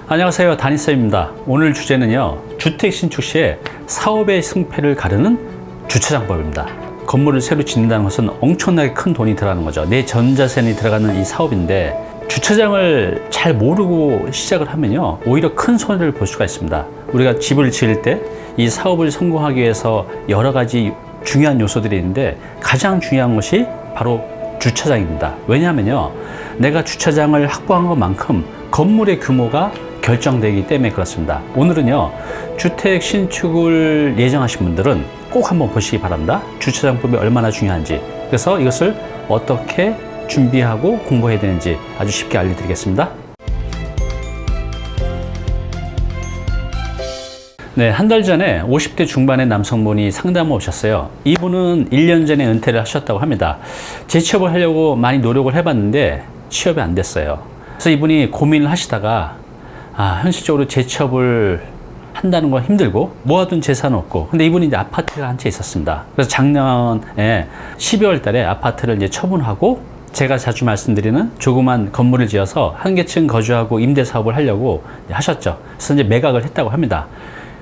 안녕하세요, 다니쌤입니다. 오늘 주제는요, 주택 신축 시에 사업의 승패를 가르는 주차장법입니다. 건물을 새로 짓는다는 것은 엄청나게 큰 돈이 들어가는 거죠. 내 전 자산이 들어가는 이 사업인데, 주차장을 잘 모르고 시작을 하면요, 오히려 큰 손해를 볼 수가 있습니다. 우리가 집을 지을 때 이 사업을 성공하기 위해서 여러 가지 중요한 요소들이 있는데, 가장 중요한 것이 바로 주차장입니다. 왜냐하면요, 내가 주차장을 확보한 것만큼 건물의 규모가 결정되기 때문에 그렇습니다. 오늘은요, 주택 신축을 예정하신 분들은 꼭 한번 보시기 바랍니다. 주차장법이 얼마나 중요한지, 그래서 이것을 어떻게 준비하고 공부해야 되는지 아주 쉽게 알려드리겠습니다. 네, 한 달 전에 50대 중반의 남성분이 상담을 오셨어요. 이분은 1년 전에 은퇴를 하셨다고 합니다. 재취업을 하려고 많이 노력을 해봤는데 취업이 안 됐어요. 그래서 이분이 고민을 하시다가 현실적으로 재취업을 한다는 건 힘들고 모아둔 재산은 없고, 근데 이분이 이제 아파트가 한 채 있었습니다. 그래서 작년에 12월 달에 아파트를 이제 처분하고, 제가 자주 말씀드리는 조그만 건물을 지어서 한 개층 거주하고 임대 사업을 하려고 하셨죠. 그래서 이제 매각을 했다고 합니다.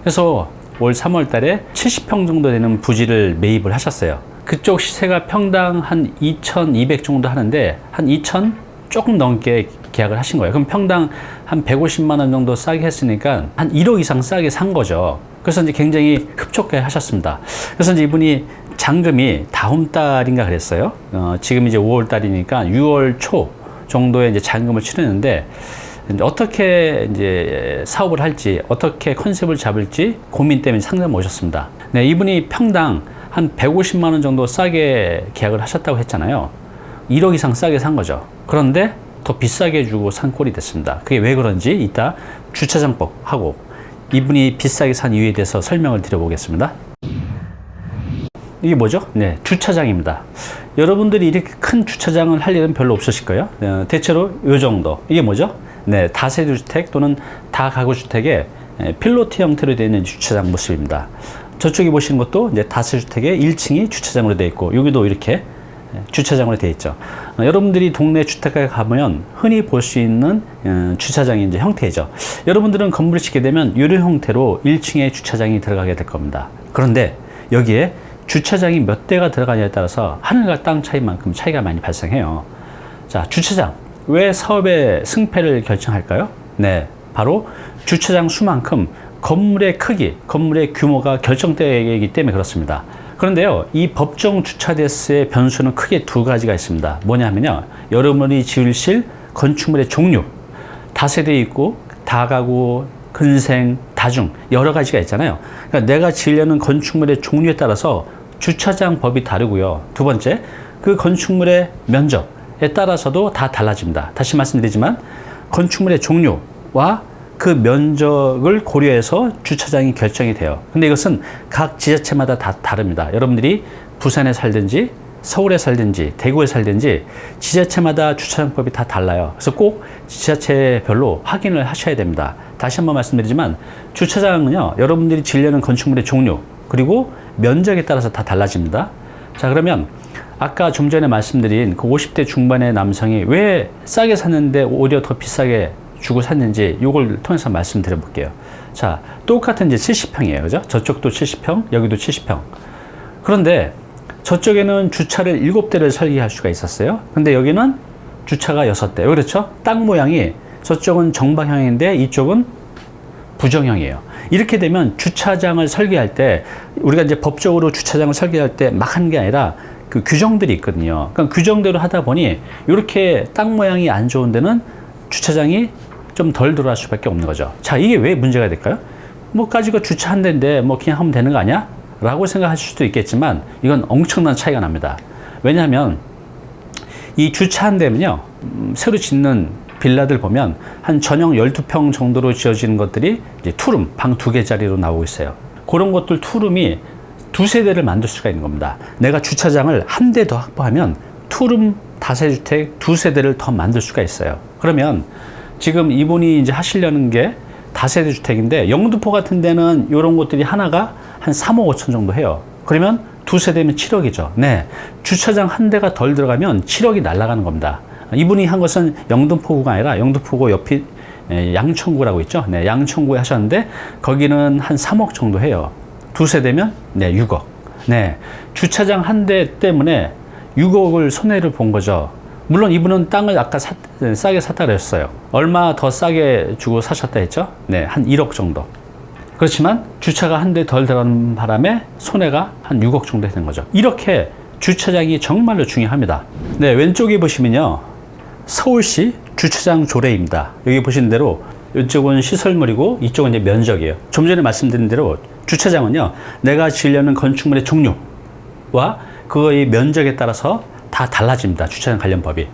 그래서 올 3월 달에 70평 정도 되는 부지를 매입을 하셨어요. 그쪽 시세가 평당 한 2,200 정도 하는데, 한 2,000 조금 넘게 계약을 하신 거예요. 그럼 평당 한 150만 원 정도 싸게 했으니까 한 1억 이상 싸게 산 거죠. 그래서 이제 굉장히 흡족해 하셨습니다. 그래서 이제 이분이 잔금이 다음 달인가 그랬어요. 지금 이제 5월 달이니까 6월 초 정도에 이제 잔금을 치르는데, 어떻게 이제 사업을 할지, 어떻게 컨셉을 잡을지 고민 때문에 상담 오셨습니다. 네, 이분이 평당 한 150만 원 정도 싸게 계약을 하셨다고 했잖아요. 1억 이상 싸게 산 거죠. 그런데 더 비싸게 주고 산 꼴이 됐습니다. 그게 왜 그런지 이따 주차장법 하고 이분이 비싸게 산 이유에 대해서 설명을 드려보겠습니다. 이게 뭐죠? 네, 주차장입니다. 여러분들이 이렇게 큰 주차장을 할 일은 별로 없으실 거예요. 대체로 이 정도. 이게 뭐죠? 네, 다세대 주택 또는 다가구 주택의 필로티 형태로 되어 있는 주차장 모습입니다. 저쪽에 보시는 것도 이제 다세대 주택의 1층이 주차장으로 되어 있고, 여기도 이렇게 주차장으로 되어 있죠. 여러분들이 동네 주택가에 가면 흔히 볼 수 있는 주차장의 이제 형태죠. 여러분들은 건물을 짓게 되면 이런 형태로 1층에 주차장이 들어가게 될 겁니다. 그런데 여기에 주차장이 몇 대가 들어가냐에 따라서 하늘과 땅 차이만큼 차이가 많이 발생해요. 자, 주차장. 왜 사업의 승패를 결정할까요? 네, 바로 주차장 수만큼 건물의 크기, 건물의 규모가 결정되기 때문에 그렇습니다. 그런데요, 이 법정 주차 대수의 변수는 크게 두 가지가 있습니다. 뭐냐면요, 여러분이 지으실 건축물의 종류, 다세대 있고 다가구, 근생, 다중 여러 가지가 있잖아요. 그러니까 내가 지으려는 건축물의 종류에 따라서 주차장 법이 다르고요. 두 번째, 그 건축물의 면적에 따라서도 다 달라집니다. 다시 말씀드리지만 건축물의 종류와 그 면적을 고려해서 주차장이 결정이 돼요. 근데 이것은 각 지자체마다 다 다릅니다. 여러분들이 부산에 살든지 서울에 살든지 대구에 살든지 지자체마다 주차장법이 다 달라요. 그래서 꼭 지자체별로 확인을 하셔야 됩니다. 다시 한번 말씀드리지만 주차장은요, 여러분들이 지으려는 건축물의 종류 그리고 면적에 따라서 다 달라집니다. 자, 그러면 아까 좀 전에 말씀드린 그 50대 중반의 남성이 왜 싸게 샀는데 오히려 더 비싸게 주고 샀는지 이걸 통해서 말씀드려 볼게요. 자, 똑같은 이제 70평이에요. 그죠? 저쪽도 70평, 여기도 70평. 그런데 저쪽에는 주차를 7대를 설계할 수가 있었어요. 근데 여기는 주차가 6대. 그렇죠? 땅 모양이 저쪽은 정방형인데 이쪽은 부정형이에요. 이렇게 되면 주차장을 설계할 때, 우리가 이제 법적으로 주차장을 설계할 때 막 하는 게 아니라 그 규정들이 있거든요. 그러니까 규정대로 하다 보니 이렇게 땅 모양이 안 좋은 데는 주차장이 좀 덜 들어갈 수밖에 없는 거죠. 자, 이게 왜 문제가 될까요? 뭐 가지고 주차 한 대인데 뭐 그냥 하면 되는 거 아니야? 라고 생각하실 수도 있겠지만 이건 엄청난 차이가 납니다. 왜냐하면 이 주차 한 대면요, 새로 짓는 빌라들 보면 한 전용 12평 정도로 지어지는 것들이 이제 투룸, 방 2개짜리로 나오고 있어요. 그런 것들 투룸이 2세대를 만들 수가 있는 겁니다. 내가 주차장을 한 대 더 확보하면 투룸 다세주택 2세대를 더 만들 수가 있어요. 그러면 지금 이분이 이제 하시려는 게 다세대 주택인데, 영등포 같은 데는 이런 것들이 하나가 한 3억 5천 정도 해요. 그러면 2세대면 7억이죠. 네, 주차장 한 대가 덜 들어가면 7억이 날아가는 겁니다. 이분이 한 것은 영등포구가 아니라 영등포구 옆이 양천구라고 있죠. 네, 양천구에 하셨는데 거기는 한 3억 정도 해요. 두 세대면 6억. 네, 주차장 한 대 때문에 6억을 손해를 본 거죠. 물론 이분은 땅을 아까 싸게 샀다 그랬어요. 얼마 더 싸게 주고 사셨다 했죠? 네, 한 1억 정도. 그렇지만 주차가 한 대 덜 들어가는 바람에 손해가 한 6억 정도 되는 거죠. 이렇게 주차장이 정말로 중요합니다. 네, 왼쪽에 보시면요. 서울시 주차장 조례입니다. 여기 보시는 대로 이쪽은 시설물이고 이쪽은 이제 면적이에요. 좀 전에 말씀드린 대로 주차장은요, 내가 지으려는 건축물의 종류와 그의 면적에 따라서 다 달라집니다. 주차장 관련 법이.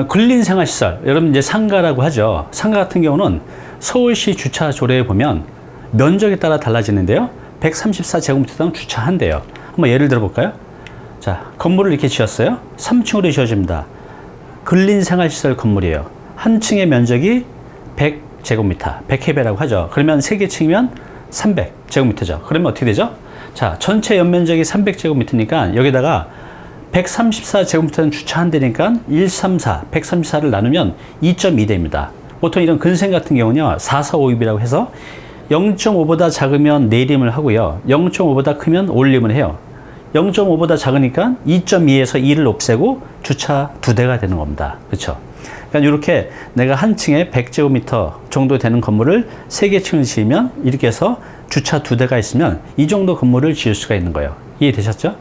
근린생활시설, 여러분 이제 상가라고 하죠. 상가 같은 경우는 서울시 주차 조례에 보면 면적에 따라 달라지는데요. 134제곱미터당 주차 한대요. 한번 예를 들어 볼까요? 자, 건물을 이렇게 지었어요. 3층으로 지어집니다. 근린생활시설 건물이에요. 한 층의 면적이 100제곱미터, 100해배라고 하죠. 그러면 3개 층이면 300제곱미터죠. 그러면 어떻게 되죠? 자, 전체 연면적이 300제곱미터니까 여기다가 134제곱미터는 주차한대니까 134, 134를 나누면 2.2대입니다. 보통 이런 근생 같은 경우는요, 4,4,5입이라고 해서 0.5보다 작으면 내림을 하고요. 0.5보다 크면 올림을 해요. 0.5보다 작으니까 2.2에서 2를 없애고 주차 2대가 되는 겁니다. 그렇죠? 그러니까 이렇게 내가 한 층에 100제곱미터 정도 되는 건물을 3개 층을 지으면 이렇게 해서 주차 2대가 있으면 이 정도 건물을 지을 수가 있는 거예요. 이해되셨죠?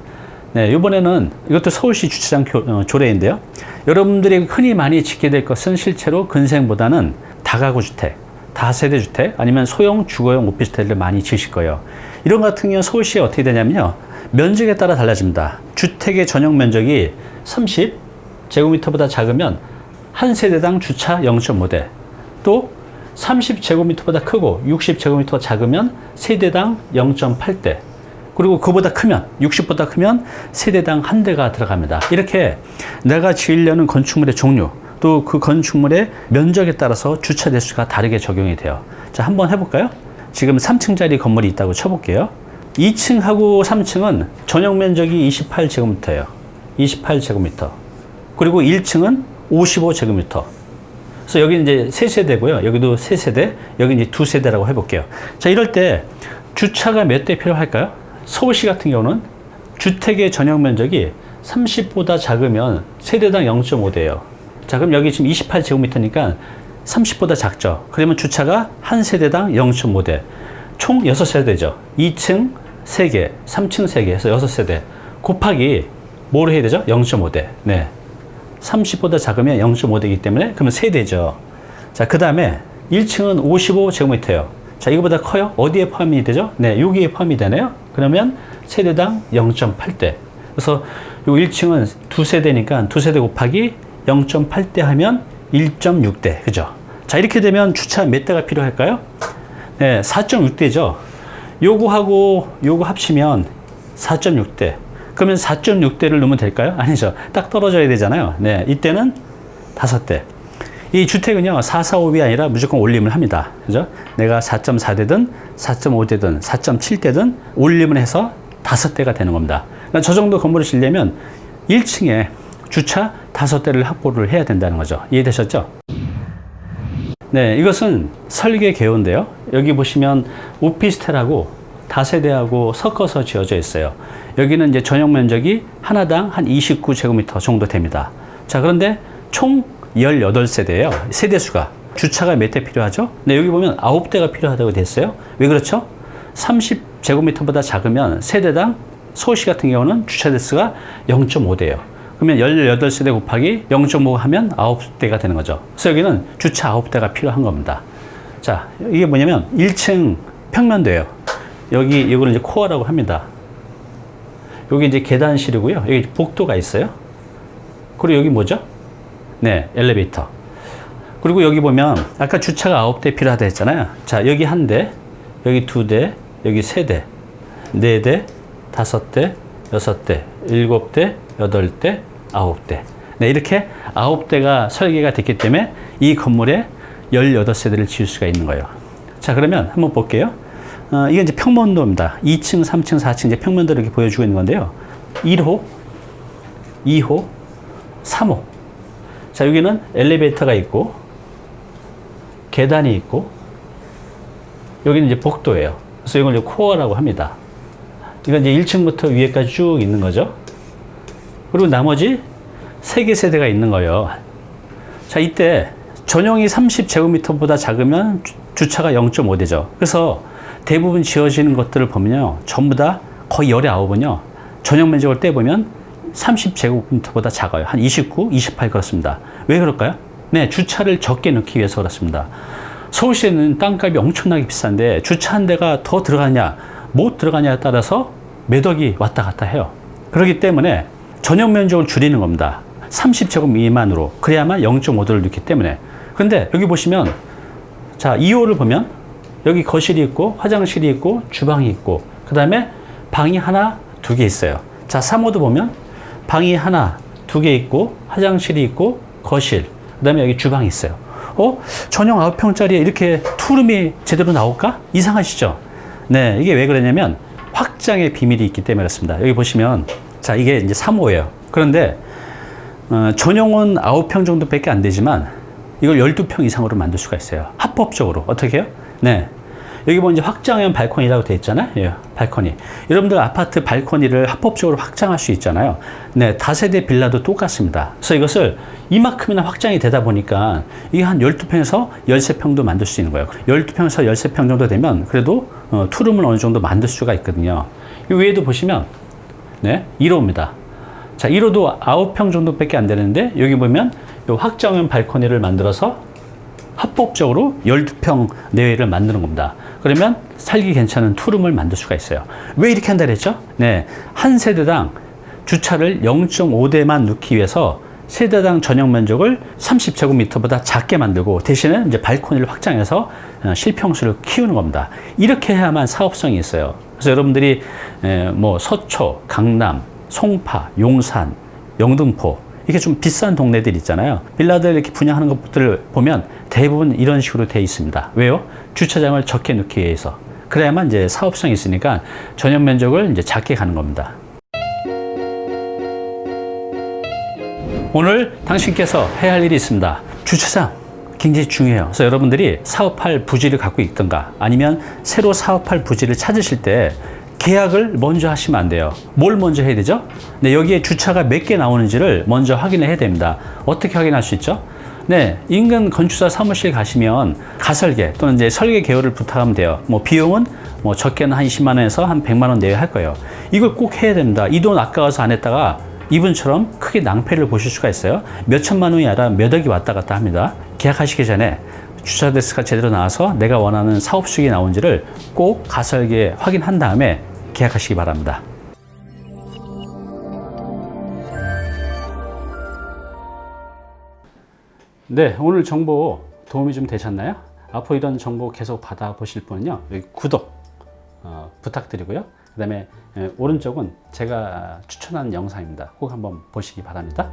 네, 이번에는 이것도 서울시 주차장 조례인데요. 여러분들이 흔히 많이 짓게 될 것은 실제로 근생보다는 다가구 주택, 다세대 주택 아니면 소형 주거용 오피스텔을 많이 지으실 거예요. 이런 같은 경우는 서울시에 어떻게 되냐면요. 면적에 따라 달라집니다. 주택의 전용 면적이 30제곱미터보다 작으면 한 세대당 주차 0.5대, 또 30제곱미터보다 크고 60제곱미터가 작으면 세대당 0.8대, 그리고 그보다 크면 60보다 크면 세대당 한 대가 들어갑니다. 이렇게 내가 지으려는 건축물의 종류 또 그 건축물의 면적에 따라서 주차 대수가 다르게 적용이 돼요. 자, 한번 해볼까요? 지금 3층짜리 건물이 있다고 쳐볼게요. 2층하고 3층은 전용 면적이 28제곱미터예요. 28제곱미터. 그리고 1층은 55제곱미터. 그래서 여기 이제 3세대고요. 여기도 3세대, 여기 이제 2세대라고 해볼게요. 자, 이럴 때 주차가 몇 대 필요할까요? 서울시 같은 경우는 주택의 전용 면적이 30보다 작으면 세대당 0.5대예요. 자, 그럼 여기 지금 28제곱미터니까 30보다 작죠. 그러면 주차가 한 세대당 0.5대. 총 6세대죠. 2층 3개, 3층 3개 해서 6세대. 곱하기 뭐로 해야 되죠? 0.5대. 네. 30보다 작으면 0.5대이기 때문에 그러면 세대죠. 자, 그 다음에 1층은 55제곱미터예요. 자, 이거보다 커요? 어디에 포함이 되죠? 네, 여기에 포함이 되네요. 그러면 세대당 0.8대. 그래서 요 1층은 2세대니까 2세대 곱하기 0.8대 하면 1.6대. 그죠? 자, 이렇게 되면 주차 몇 대가 필요할까요? 네, 4.6대죠. 요거하고 요거 합치면 4.6대. 그러면 4.6대를 넣으면 될까요? 아니죠. 딱 떨어져야 되잖아요. 네, 이때는 5대. 이 주택은요, 4,4,5이 아니라 무조건 올림을 합니다. 그죠? 내가 4.4대든 4.5대든 4.7대든 올림을 해서 5대가 되는 겁니다. 그러니까 저 정도 건물을 지으려면 1층에 주차 5대를 확보를 해야 된다는 거죠. 이해되셨죠? 네, 이것은 설계 개요인데요. 여기 보시면 오피스텔하고 다세대하고 섞어서 지어져 있어요. 여기는 이제 전용 면적이 하나당 한 29제곱미터 정도 됩니다. 자, 그런데 총 18세대예요. 세대수가. 주차가 몇 대 필요하죠? 네, 여기 보면 9대가 필요하다고 됐어요. 왜 그렇죠? 30제곱미터보다 작으면 세대당 서울시 같은 경우는 주차 대수가 0.5대예요. 그러면 18세대 곱하기 0.5 하면 9대가 되는 거죠. 그래서 여기는 주차 9대가 필요한 겁니다. 자, 이게 뭐냐면 1층 평면도예요. 여기 이거는 이제 코어라고 합니다. 여기 이제 계단실이고요. 여기 복도가 있어요. 그리고 여기 뭐죠? 네, 엘리베이터. 그리고 여기 보면 아까 주차가 9대 필요하다 했잖아요. 자, 여기 1대, 여기 2대, 여기 3대, 4대, 5대, 6대, 7대, 8대, 9대. 네, 이렇게 9대가 설계가 됐기 때문에 이 건물에 18세대를 지을 수가 있는 거예요. 자, 그러면 한번 볼게요. 이게 이제 평면도입니다. 2층, 3층, 4층 이제 평면도를 이렇게 보여주고 있는 건데요. 1호, 2호, 3호. 자, 여기는 엘리베이터가 있고, 계단이 있고, 여기는 이제 복도예요. 그래서 이걸 이제 코어라고 합니다. 이건 이제 1층부터 위에까지 쭉 있는 거죠. 그리고 나머지 3개 세대가 있는 거예요. 자, 이때 전용이 30제곱미터보다 작으면 주차가 0.5대죠. 그래서 대부분 지어지는 것들을 보면요, 전부 다 거의 열의 9은요, 전용 면적을 떼보면 30제곱미터보다 작아요. 한 29, 28 그렇습니다. 왜 그럴까요? 네, 주차를 적게 넣기 위해서 그렇습니다. 서울시에는 땅값이 엄청나게 비싼데 주차한 데가 더 들어가냐 못 들어가냐에 따라서 매덕이 왔다 갔다 해요. 그렇기 때문에 전용 면적을 줄이는 겁니다. 30제곱 미만으로. 그래야만 0.5도를 넣기 때문에. 그런데 여기 보시면, 자, 2호를 보면 여기 거실이 있고 화장실이 있고 주방이 있고 그 다음에 방이 하나, 2개 있어요. 자, 3호도 보면 방이 하나, 2개 있고 화장실이 있고 거실, 그 다음에 여기 주방이 있어요. 전용 9평짜리에 이렇게 투룸이 제대로 나올까? 이상하시죠? 네, 이게 왜 그러냐면 확장의 비밀이 있기 때문에 그렇습니다. 여기 보시면, 자, 이게 이제 3호예요. 그런데 전용은 9평 정도밖에 안 되지만 이걸 12평 이상으로 만들 수가 있어요. 합법적으로. 어떻게 해요? 네. 여기 보면 이제 확장형 발코니라고 되어 있잖아요. 예, 발코니. 여러분들 아파트 발코니를 합법적으로 확장할 수 있잖아요. 네, 다세대 빌라도 똑같습니다. 그래서 이것을 이만큼이나 확장이 되다 보니까 이게 한 12평에서 13평도 만들 수 있는 거예요. 12평에서 13평 정도 되면 그래도 투룸을 어느 정도 만들 수가 있거든요. 이 위에도 보시면, 네, 1호입니다. 자, 1호도 9평 정도밖에 안 되는데 여기 보면 이 확장형 발코니를 만들어서 합법적으로 12평 내외를 만드는 겁니다. 그러면 살기 괜찮은 투룸을 만들 수가 있어요. 왜 이렇게 한다 그랬죠? 네, 한 세대당 주차를 0.5대만 넣기 위해서 세대당 전용 면적을 30제곱미터보다 작게 만들고 대신에 이제 발코니를 확장해서 실평수를 키우는 겁니다. 이렇게 해야만 사업성이 있어요. 그래서 여러분들이 뭐 서초, 강남, 송파, 용산, 영등포 이렇게 좀 비싼 동네들 있잖아요. 빌라들 이렇게 분양하는 것들을 보면 대부분 이런 식으로 되어 있습니다. 왜요? 주차장을 적게 넣기 위해서. 그래야만 이제 사업성이 있으니까 전용 면적을 이제 작게 가는 겁니다. 오늘 당신께서 해야 할 일이 있습니다. 주차장 굉장히 중요해요. 그래서 여러분들이 사업할 부지를 갖고 있던가 아니면 새로 사업할 부지를 찾으실 때 계약을 먼저 하시면 안 돼요. 뭘 먼저 해야 되죠? 네, 여기에 주차가 몇 개 나오는지를 먼저 확인을 해야 됩니다. 어떻게 확인할 수 있죠? 네, 인근 건축사 사무실 가시면 가설계 또는 이제 설계 개요를 부탁하면 돼요. 뭐 비용은 뭐 적게는 한 20만 원에서 한 100만 원 내외 할 거예요. 이걸 꼭 해야 됩니다. 이 돈 아까워서 안 했다가 이분처럼 크게 낭패를 보실 수가 있어요. 몇 천만 원이 아니라 몇 억이 왔다 갔다 합니다. 계약하시기 전에 주차 데스크가 제대로 나와서 내가 원하는 사업 수익이 나온지를 꼭 가설계 확인한 다음에 계약하시기 바랍니다. 네, 오늘 정보 도움이 좀 되셨나요? 앞으로 이런 정보 계속 받아보실 분은요, 여기 구독 부탁드리고요. 그 다음에 오른쪽은 제가 추천하는 영상입니다. 꼭 한번 보시기 바랍니다.